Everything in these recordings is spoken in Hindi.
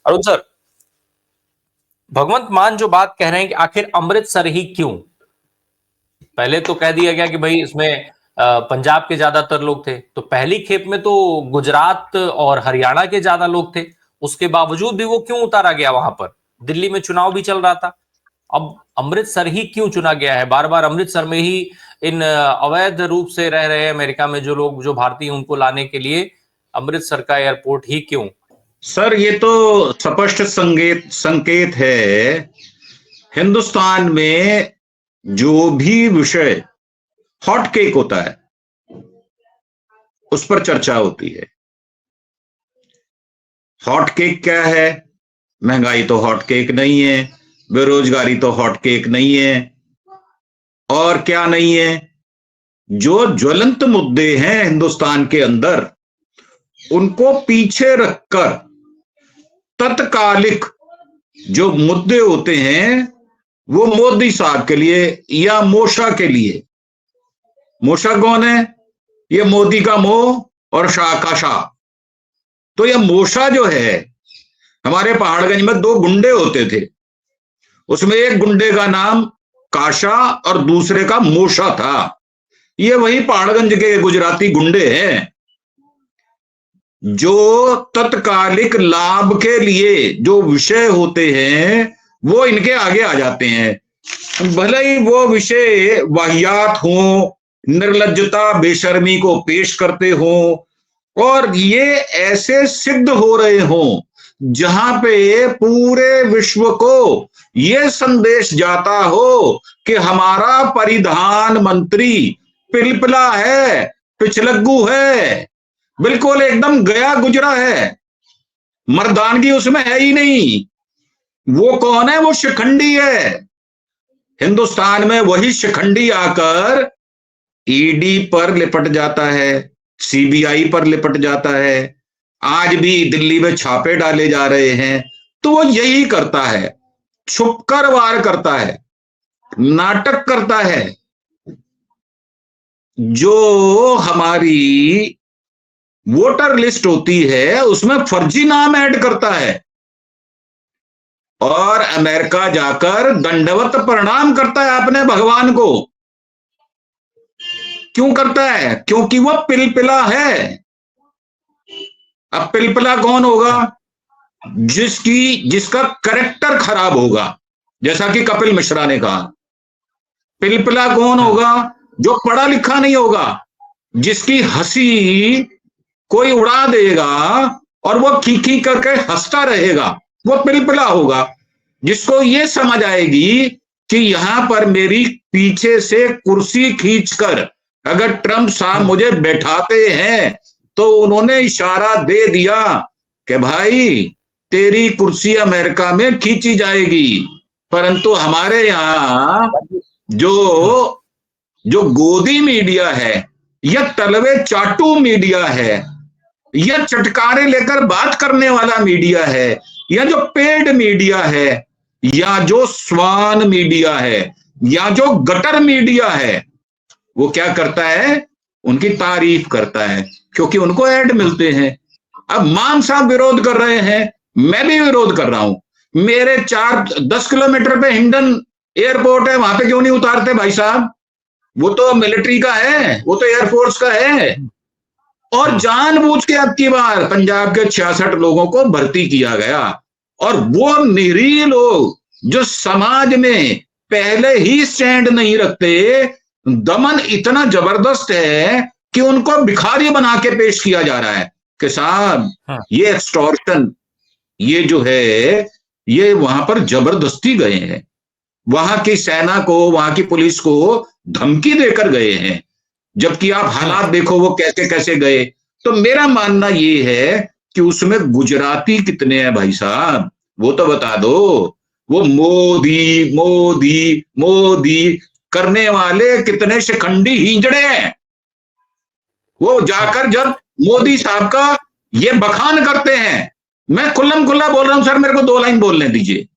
अरुण सर, भगवंत मान जो बात कह रहे हैं कि आखिर अमृतसर ही क्यों? पहले तो कह दिया गया कि भाई इसमें पंजाब के ज्यादातर लोग थे, तो पहली खेप में तो गुजरात और हरियाणा के ज्यादा लोग थे। उसके बावजूद भी वो क्यों उतारा गया वहां पर? दिल्ली में चुनाव भी चल रहा था। अब अमृतसर ही क्यों चुना गया है? बार बार अमृतसर में ही इन अवैध रूप से रह रहे अमेरिका में जो लोग, जो भारतीय, उनको लाने के लिए अमृतसर का एयरपोर्ट ही क्यों? सर, ये तो स्पष्ट संकेत है। हिंदुस्तान में जो भी विषय हॉट केक होता है उस पर चर्चा होती है। हॉट केक क्या है? महंगाई तो हॉट केक नहीं है, बेरोजगारी तो हॉट केक नहीं है, और क्या नहीं है? जो ज्वलंत मुद्दे हैं हिंदुस्तान के अंदर, उनको पीछे रखकर तत्कालिक जो मुद्दे होते हैं वो मोदी साहब के लिए या मोशा के लिए। मोशा कौन है? ये मोदी का मोह और शाह का शाह। तो ये मोशा जो है, हमारे पहाड़गंज में दो गुंडे होते थे, उसमें एक गुंडे का नाम काशा और दूसरे का मोशा था। ये वही पहाड़गंज के गुजराती गुंडे हैं जो तत्कालिक लाभ के लिए जो विषय होते हैं वो इनके आगे आ जाते हैं। भले ही वो विषय वाहियात हो, निर्लज्जता बेशर्मी को पेश करते हो, और ये ऐसे सिद्ध हो रहे हो जहां पे पूरे विश्व को ये संदेश जाता हो कि हमारा परिधान मंत्री पिलपिला है, पिछलग्गू है, बिल्कुल एकदम गया गुजरा है, मर्दानगी उसमें है ही नहीं। वो कौन है? वो शिखंडी है। हिंदुस्तान में वही शिखंडी आकर ईडी पर लिपट जाता है, सीबीआई पर लिपट जाता है, आज भी दिल्ली में छापे डाले जा रहे हैं। तो वो यही करता है, छुपकर वार करता है, नाटक करता है। जो हमारी वोटर लिस्ट होती है उसमें फर्जी नाम ऐड करता है और अमेरिका जाकर दंडवत प्रणाम करता है अपने भगवान को। क्यों करता है? क्योंकि वह पिलपिला है। अब पिलपिला कौन होगा? जिसका कैरेक्टर खराब होगा, जैसा कि कपिल मिश्रा ने कहा। पिलपिला कौन होगा? जो पढ़ा लिखा नहीं होगा, जिसकी हंसी कोई उड़ा देगा और वो खी करके हंसता रहेगा, वो पिलपिला होगा। जिसको ये समझ आएगी कि यहां पर मेरी पीछे से कुर्सी खींचकर अगर ट्रंप साहब मुझे बैठाते हैं तो उन्होंने इशारा दे दिया कि भाई तेरी कुर्सी अमेरिका में खींची जाएगी। परंतु हमारे यहां जो गोदी मीडिया है, या तलवे चाटू मीडिया है, या चटकारे लेकर बात करने वाला मीडिया है, या जो पेड मीडिया है, या जो स्वान मीडिया है, या जो गटर मीडिया है, वो क्या करता है? उनकी तारीफ करता है, क्योंकि उनको ऐड मिलते हैं। अब मान साहब विरोध कर रहे हैं, मैं भी विरोध कर रहा हूं। मेरे 4-10 किलोमीटर पे हिंडन एयरपोर्ट है, वहां पे क्यों नहीं उतारते भाई साहब? वो तो मिलिट्री का है, वो तो एयरफोर्स का है। और जानबूझ के अब की बार पंजाब के 66 लोगों को भर्ती किया गया, और वो निरीह लोग जो समाज में पहले ही स्टैंड नहीं रखते, दमन इतना जबरदस्त है कि उनको भिखारी बना के पेश किया जा रहा है कि साहब ये एक्सटॉर्शन, ये जो है, ये वहां पर जबरदस्ती गए हैं, वहां की सेना को, वहां की पुलिस को धमकी देकर गए हैं, जबकि आप हालात देखो वो कैसे कैसे गए। तो मेरा मानना ये है कि उसमें गुजराती कितने हैं भाई साहब, वो तो बता दो। वो मोदी मोदी मोदी करने वाले कितने शिखंडी हिंजड़े हैं। वो जाकर जब मोदी साहब का ये बखान करते हैं, मैं खुल्लम खुल्ला बोल रहा हूं सर, मेरे को 2 लाइन बोलने दीजिए।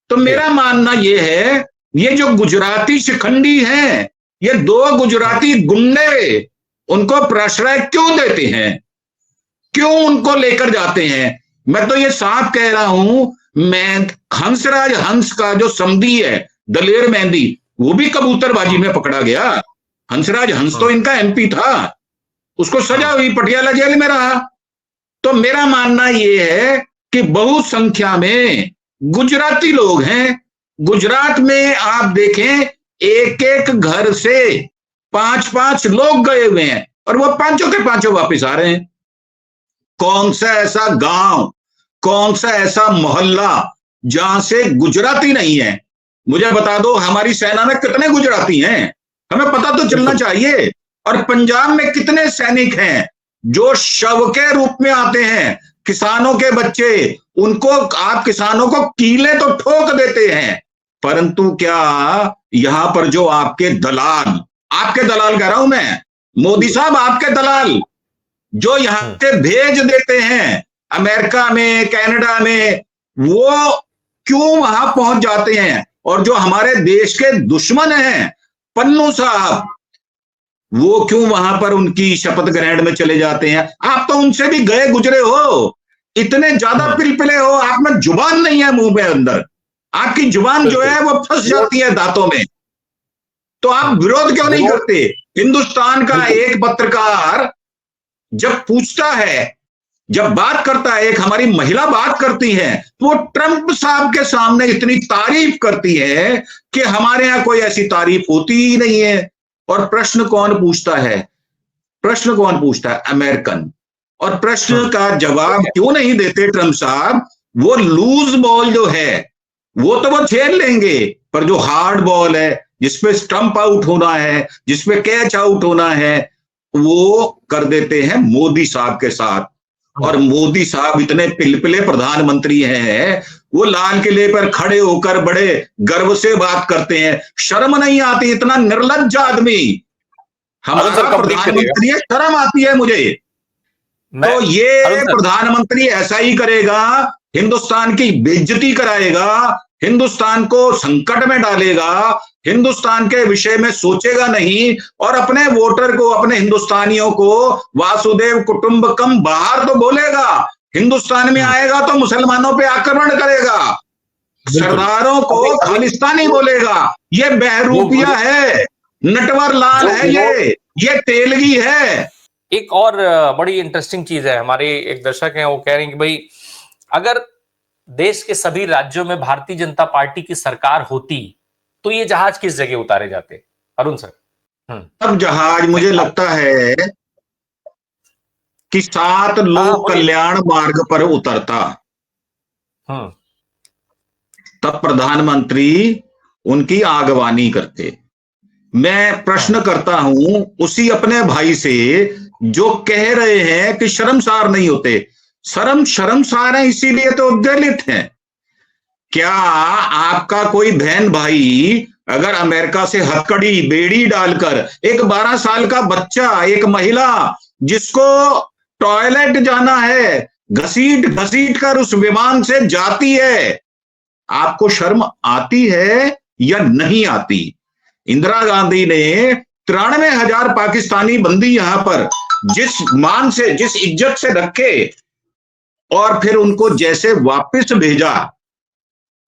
तो मेरा मानना ये है, ये जो गुजराती शिखंडी हैं, ये 2 गुजराती गुंडे उनको प्रश्रय क्यों देते हैं? क्यों उनको लेकर जाते हैं? मैं तो ये साफ कह रहा हूं, मैं हंसराज हंस का जो समधी है दलेर मेहंदी, वो भी कबूतरबाजी में पकड़ा गया। हंसराज हंस तो इनका एमपी था, उसको सजा हुई, पटियाला जेल में रहा। तो मेरा मानना यह है कि बहुत संख्या में गुजराती लोग हैं। गुजरात में आप देखें, एक एक घर से 5-5 लोग गए हुए हैं और वो पांचों के पांचों वापस आ रहे हैं। कौन सा ऐसा गांव, कौन सा ऐसा मोहल्ला जहां से गुजराती नहीं है? मुझे बता दो, हमारी सेना में कितने गुजराती हैं, हमें पता तो चलना चाहिए। और पंजाब में कितने सैनिक हैं जो शव के रूप में आते हैं, किसानों के बच्चे, उनको आप किसानों को कीले तो ठोक देते हैं, परंतु क्या यहां पर जो आपके दलाल कह रहा हूं मैं, मोदी साहब आपके दलाल जो यहां से भेज देते हैं अमेरिका में, कनाडा में, वो क्यों वहां पहुंच जाते हैं? और जो हमारे देश के दुश्मन हैं, पन्नू साहब, वो क्यों वहां पर उनकी शपथ ग्रहण में चले जाते हैं? आप तो उनसे भी गए गुजरे हो, इतने ज्यादा पिलपिले हो, आप में जुबान नहीं है मुंह में, अंदर आपकी जुबान जो है वो फंस जाती है दांतों में। तो आप विरोध क्यों नहीं करते? हिंदुस्तान का एक पत्रकार जब पूछता है, जब बात करता है, एक हमारी महिला बात करती है, तो वो ट्रंप साहब के सामने इतनी तारीफ करती है कि हमारे यहां कोई ऐसी तारीफ होती ही नहीं है। और प्रश्न कौन पूछता है? प्रश्न कौन पूछता है? अमेरिकन। और प्रश्न का जवाब क्यों नहीं देते ट्रंप साहब? वो लूज बॉल जो है वो तो वो खेल लेंगे, पर जो हार्ड बॉल है, जिसपे स्टंप आउट होना है, जिसपे कैच आउट होना है, वो कर देते हैं मोदी साहब के साथ। और मोदी साहब इतने पिलपिले प्रधानमंत्री हैं, वो लाल किले पर खड़े होकर बड़े गर्व से बात करते हैं, शर्म नहीं आती? इतना निर्लज्ज आदमी हमारा प्रधानमंत्री है, शर्म आती है मुझे। तो ये प्रधानमंत्री ऐसा ही करेगा, हिंदुस्तान की बेइज्जती कराएगा, हिंदुस्तान को संकट में डालेगा, हिंदुस्तान के विषय में सोचेगा नहीं, और अपने वोटर को, अपने हिंदुस्तानियों को वासुदेव कुटुंबकम बाहर तो बोलेगा, हिंदुस्तान में आएगा तो मुसलमानों पे आक्रमण करेगा, सरदारों को खालिस्तानी बोलेगा। ये बहरूपिया है, नटवर लाल है, ये तेलगी है। एक और बड़ी इंटरेस्टिंग चीज है, हमारे एक दर्शक हैं वो कह रहे हैं कि भाई अगर देश के सभी राज्यों में भारतीय जनता पार्टी की सरकार होती तो ये जहाज किस जगह उतारे जाते? अरुण सर। अब जहाज मुझे लगता है कि 7 लोक कल्याण मार्ग पर उतरता, तब प्रधानमंत्री उनकी आगवानी करते। मैं प्रश्न करता हूं उसी अपने भाई से जो कह रहे हैं कि शर्मसार नहीं होते। शर्मसार है इसीलिए तो दलित हैं। क्या आपका कोई बहन भाई अगर अमेरिका से हथकड़ी बेड़ी डालकर एक 12 साल का बच्चा, एक महिला जिसको टॉयलेट जाना है, घसीट घसीट कर उस विमान से जाती है, आपको शर्म आती है या नहीं आती? इंदिरा गांधी ने 93,000 पाकिस्तानी बंदी यहां पर जिस मान से, जिस इज्जत से रखे, और फिर उनको जैसे वापस भेजा,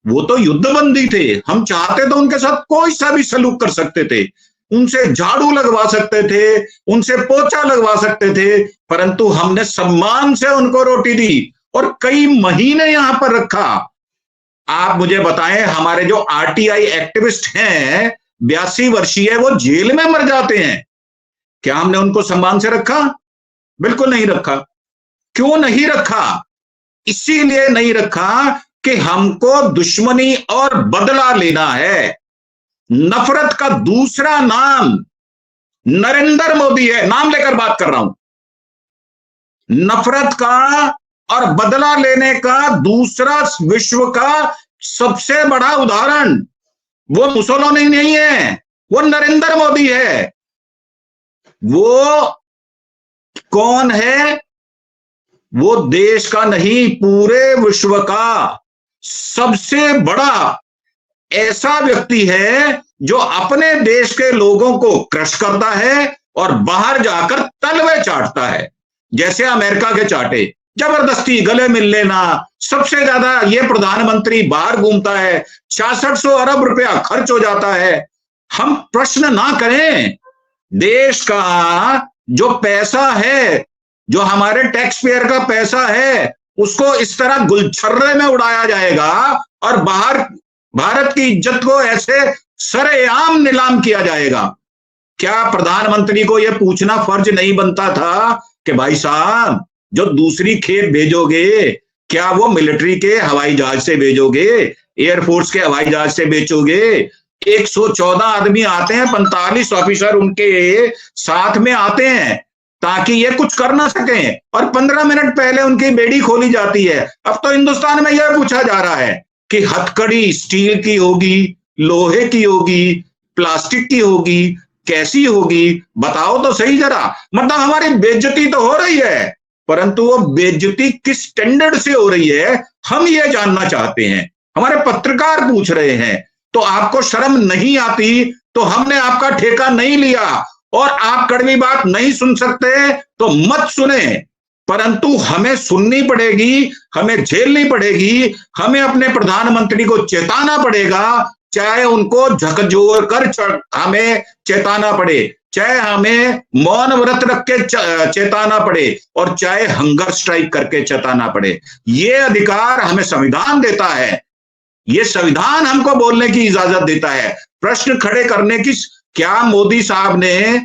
वो तो युद्धबंदी थे। हम चाहते तो उनके साथ कोई सा भी सलूक कर सकते थे, उनसे झाड़ू लगवा सकते थे, उनसे पोछा लगवा सकते थे, परंतु हमने सम्मान से उनको रोटी दी और कई महीने यहां पर रखा। आप मुझे बताएं, हमारे जो आरटीआई एक्टिविस्ट हैं, 82 वर्षीय, वो जेल में मर जाते हैं, क्या हमने उनको सम्मान से रखा? बिल्कुल नहीं रखा। क्यों नहीं रखा? इसीलिए नहीं रखा कि हमको दुश्मनी और बदला लेना है। नफरत का दूसरा नाम नरेंद्र मोदी है, नाम लेकर बात कर रहा हूं। नफरत का और बदला लेने का दूसरा विश्व का सबसे बड़ा उदाहरण वो मुसोलिनी नहीं है, वो नरेंद्र मोदी है। वो कौन है? वो देश का नहीं, पूरे विश्व का सबसे बड़ा ऐसा व्यक्ति है जो अपने देश के लोगों को क्रश करता है और बाहर जाकर तलवे चाटता है, जैसे अमेरिका के चाटे। जबरदस्ती गले मिल लेना। सबसे ज्यादा ये प्रधानमंत्री बाहर घूमता है, 6600 अरब रुपया खर्च हो जाता है। हम प्रश्न ना करें, देश का जो पैसा है, जो हमारे टैक्स पेयर का पैसा है, उसको इस तरह गुलछर्रे में उड़ाया जाएगा और बाहर भारत की इज्जत को ऐसे सरेआम नीलाम किया जाएगा। क्या प्रधानमंत्री को यह पूछना फर्ज नहीं बनता था कि भाई साहब जो दूसरी खेप भेजोगे, क्या वो मिलिट्री के हवाई जहाज से भेजोगे, एयरफोर्स के हवाई जहाज से भेजोगे? 114 आदमी आते हैं, 45 ऑफिसर उनके साथ में आते हैं ताकि ये कुछ कर ना सके, और 15 मिनट पहले उनकी बेड़ी खोली जाती है। अब तो हिंदुस्तान में यह पूछा जा रहा है कि हथकड़ी स्टील की होगी, लोहे की होगी, प्लास्टिक की होगी, कैसी होगी, बताओ तो सही जरा। मतलब हमारी बेइज्जती तो हो रही है, परंतु वो बेइज्जती किस स्टैंडर्ड से हो रही है हम ये जानना चाहते हैं। हमारे पत्रकार पूछ रहे हैं। तो आपको शर्म नहीं आती तो हमने आपका ठेका नहीं लिया, और आप कड़वी बात नहीं सुन सकते तो मत सुने, परंतु हमें सुननी पड़ेगी, हमें झेलनी पड़ेगी, हमें अपने प्रधानमंत्री को चेताना पड़ेगा, चाहे उनको झकझोर कर हमें चेताना पड़े, चाहे हमें मौन व्रत रख के चेताना पड़े, और चाहे हंगर स्ट्राइक करके चेताना पड़े। ये अधिकार हमें संविधान देता है, ये संविधान हमको बोलने की इजाजत देता है, प्रश्न खड़े करने की। क्या मोदी साहब ने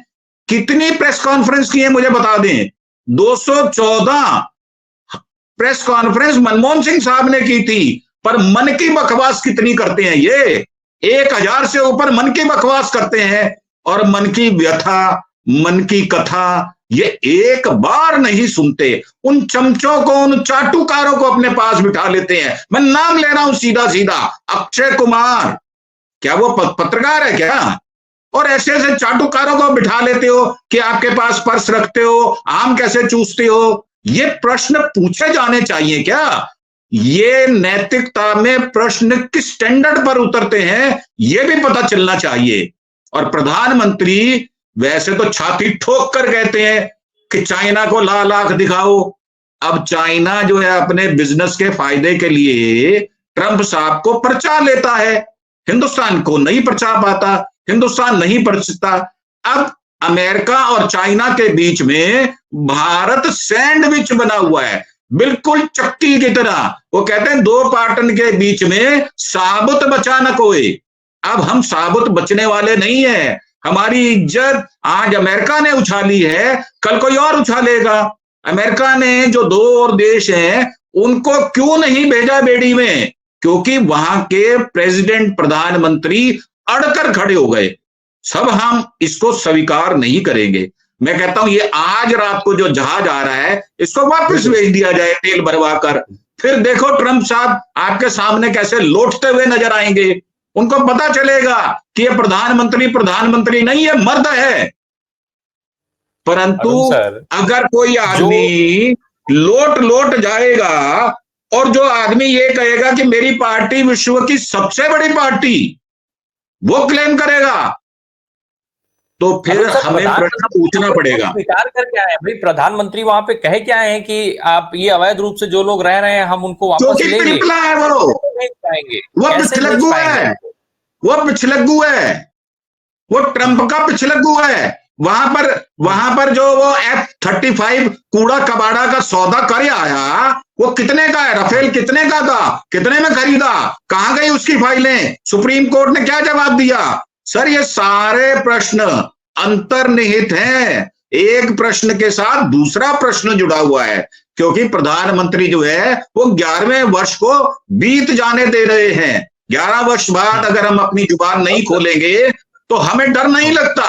कितनी प्रेस कॉन्फ्रेंस की है मुझे बता दें? 214 प्रेस कॉन्फ्रेंस मनमोहन सिंह साहब ने की थी, पर मन की बकवास कितनी करते हैं ये? 1000 से ऊपर मन की बकवास करते हैं, और मन की व्यथा, मन की कथा ये एक बार नहीं सुनते। उन चमचों को, उन चाटुकारों को अपने पास बिठा लेते हैं। मैं नाम ले रहा हूं सीधा सीधा, अक्षय कुमार, क्या वो पत्रकार है क्या? और ऐसे ऐसे चाटुकारों को बिठा लेते हो कि आपके पास पर्स रखते हो, आम कैसे चूसते हो। ये प्रश्न पूछे जाने चाहिए क्या? ये नैतिकता में प्रश्न किस स्टैंडर्ड पर उतरते हैं ये भी पता चलना चाहिए। और प्रधानमंत्री वैसे तो छाती ठोक कर कहते हैं कि चाइना को लाल आंख दिखाओ। अब चाइना जो है अपने बिजनेस के फायदे के लिए ट्रंप साहब को परचा लेता है, हिंदुस्तान को नहीं परचा पाता, हिंदुस्तान नहीं परचता। अब अमेरिका और चाइना के बीच में भारत सैंडविच बना हुआ है, बिल्कुल चक्की की तरह। वो कहते हैं दो पाटन के बीच में साबुत बचा न कोई। अब हम साबुत बचने वाले नहीं है। हमारी इज्जत आज अमेरिका ने उछाली है, कल कोई और उछालेगा। अमेरिका ने जो दो और देश हैं उनको क्यों नहीं भेजा बेड़ी में? क्योंकि वहां के प्रेसिडेंट, प्रधानमंत्री अड़कर खड़े हो गए। सब हम इसको स्वीकार नहीं करेंगे। मैं कहता हूं ये आज रात को जो जहाज आ रहा है इसको वापस भेज दिया जाए तेल भरवा कर। फिर देखो ट्रंप साहब आपके सामने कैसे लौटते हुए नजर आएंगे। उनको पता चलेगा कि ये प्रधानमंत्री नहीं, ये मर्द है। परंतु अगर कोई आदमी लोट जाएगा और जो आदमी ये कहेगा कि मेरी पार्टी विश्व की सबसे बड़ी पार्टी, वो क्लेम करेगा, तो फिर हमें प्रश्न पूछना पड़ेगा। विचार कर क्या है भाई? प्रधानमंत्री वहां पे कहे क्या है कि आप ये अवैध रूप से जो लोग रह रहे हैं हम उनको वापस लेंगे। है वो पिछलग्गू है, वो पिछलग्गू है, वो ट्रंप का पिछलग्गू है। वहां पर जो वो F-35 कूड़ा कबाड़ा का सौदा कर आया, वो कितने का है? राफेल कितने का था? कितने में खरीदा? कहां गई उसकी फाइलें? सुप्रीम कोर्ट ने क्या जवाब दिया? सर ये सारे प्रश्न अंतर्निहित हैं, एक प्रश्न के साथ दूसरा प्रश्न जुड़ा हुआ है। क्योंकि प्रधानमंत्री जो है वो 11वें वर्ष को बीत जाने दे रहे हैं। 11 वर्ष बाद अगर हम अपनी जुबान नहीं खोलेंगे तो हमें डर नहीं लगता